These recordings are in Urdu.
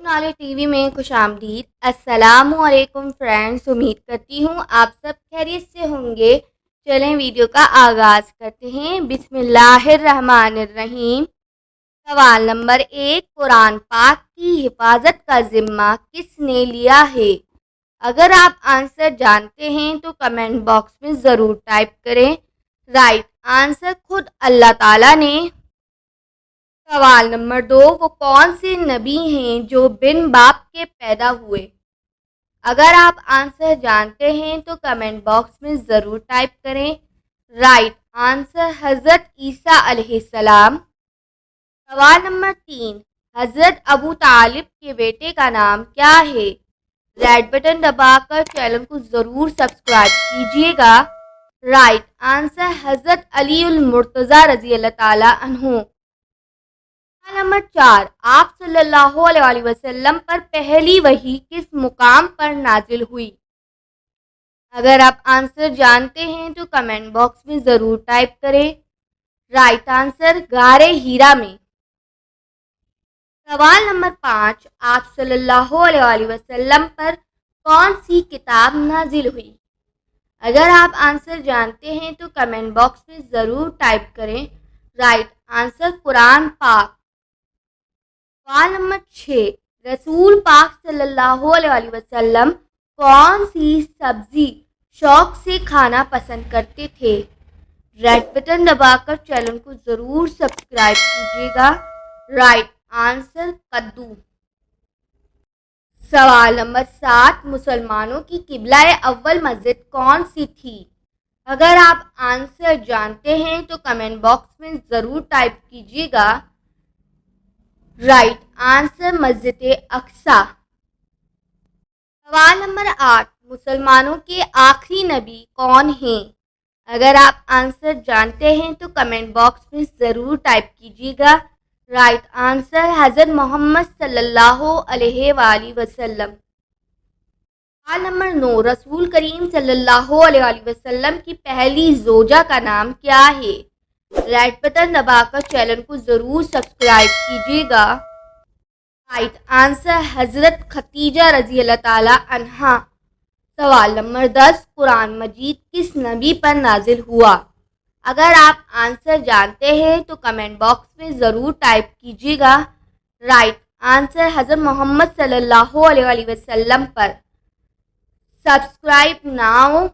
نالے ٹی وی میں خوش آمدید۔ السلام علیکم فرینڈز، امید کرتی ہوں آپ سب خیریت سے ہوں گے۔ چلیں ویڈیو کا آغاز کرتے ہیں۔ بسم اللہ الرحمن الرحیم۔ سوال نمبر 1، قرآن پاک کی حفاظت کا ذمہ کس نے لیا ہے؟ اگر آپ آنسر جانتے ہیں تو کمنٹ باکس میں ضرور ٹائپ کریں۔ رائٹ آنسر خود اللہ تعالیٰ نے۔ سوال نمبر 2، وہ کون سے نبی ہیں جو بن باپ کے پیدا ہوئے؟ اگر آپ آنسر جانتے ہیں تو کمنٹ باکس میں ضرور ٹائپ کریں۔ رائٹ آنسر حضرت عیسیٰ علیہ السلام۔ سوال نمبر 3، حضرت ابو طالب کے بیٹے کا نام کیا ہے؟ ریڈ بٹن دبا کر چینل کو ضرور سبسکرائب کیجیے گا۔ رائٹ آنسر حضرت علی المرتضیٰ رضی اللہ تعالیٰ عنہ۔ سوال نمبر 4، آپ صلی اللہ علیہ وسلم پر پہلی وحی کس مقام پر نازل ہوئی؟ اگر آپ آنسر جانتے ہیں تو کمنٹ باکس میں ضرور ٹائپ کریں۔ رائٹ آنسر غار ہیرا میں۔ سوال نمبر 5، آپ صلی اللہ علیہ وسلم پر کون سی کتاب نازل ہوئی؟ اگر آپ آنسر جانتے ہیں تو کمنٹ باکس میں ضرور ٹائپ کریں۔ رائٹ آنسر قرآن پاک۔ سوال نمبر 6، رسول پاک صلی اللہ علیہ وسلم کون سی سبزی شوق سے کھانا پسند کرتے تھے؟ ریڈ بٹن دبا کر چینل کو ضرور سبسکرائب کیجیے گا۔ رائٹ آنسر کدو۔ سوال نمبر 7، مسلمانوں کی قبلہ اول مسجد کون سی تھی؟ اگر آپ آنسر جانتے ہیں تو کمنٹ باکس میں ضرور ٹائپ کیجیے گا۔ رائٹ آنسر مسجد اقصیٰ۔ سوال نمبر 8، مسلمانوں کے آخری نبی کون ہیں؟ اگر آپ آنسر جانتے ہیں تو کمنٹ باکس میں ضرور ٹائپ کیجیے گا۔ رائٹ آنسر حضرت محمد صلی اللہ علیہ وآلہ وسلم۔ سوال نمبر 9، رسول کریم صلی اللہ علیہ وسلم کی پہلی زوجہ کا نام کیا ہے؟ ریڈ بٹن دبا کر چینل کو ضرور سبسکرائب کیجیے گا۔ رائٹ آنسر حضرت خدیجہ رضی اللہ تعالیٰ عنہا۔ سوال نمبر 10، قرآن مجید کس نبی پر نازل ہوا؟ اگر آپ آنسر جانتے ہیں تو کمنٹ باکس میں ضرور ٹائپ کیجیے گا۔ رائٹ آنسر حضرت محمد صلی اللہ علیہ وسلم پر۔ Subscribe now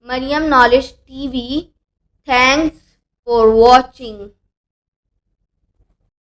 Maryam knowledge TV وی۔ Thanks for watching.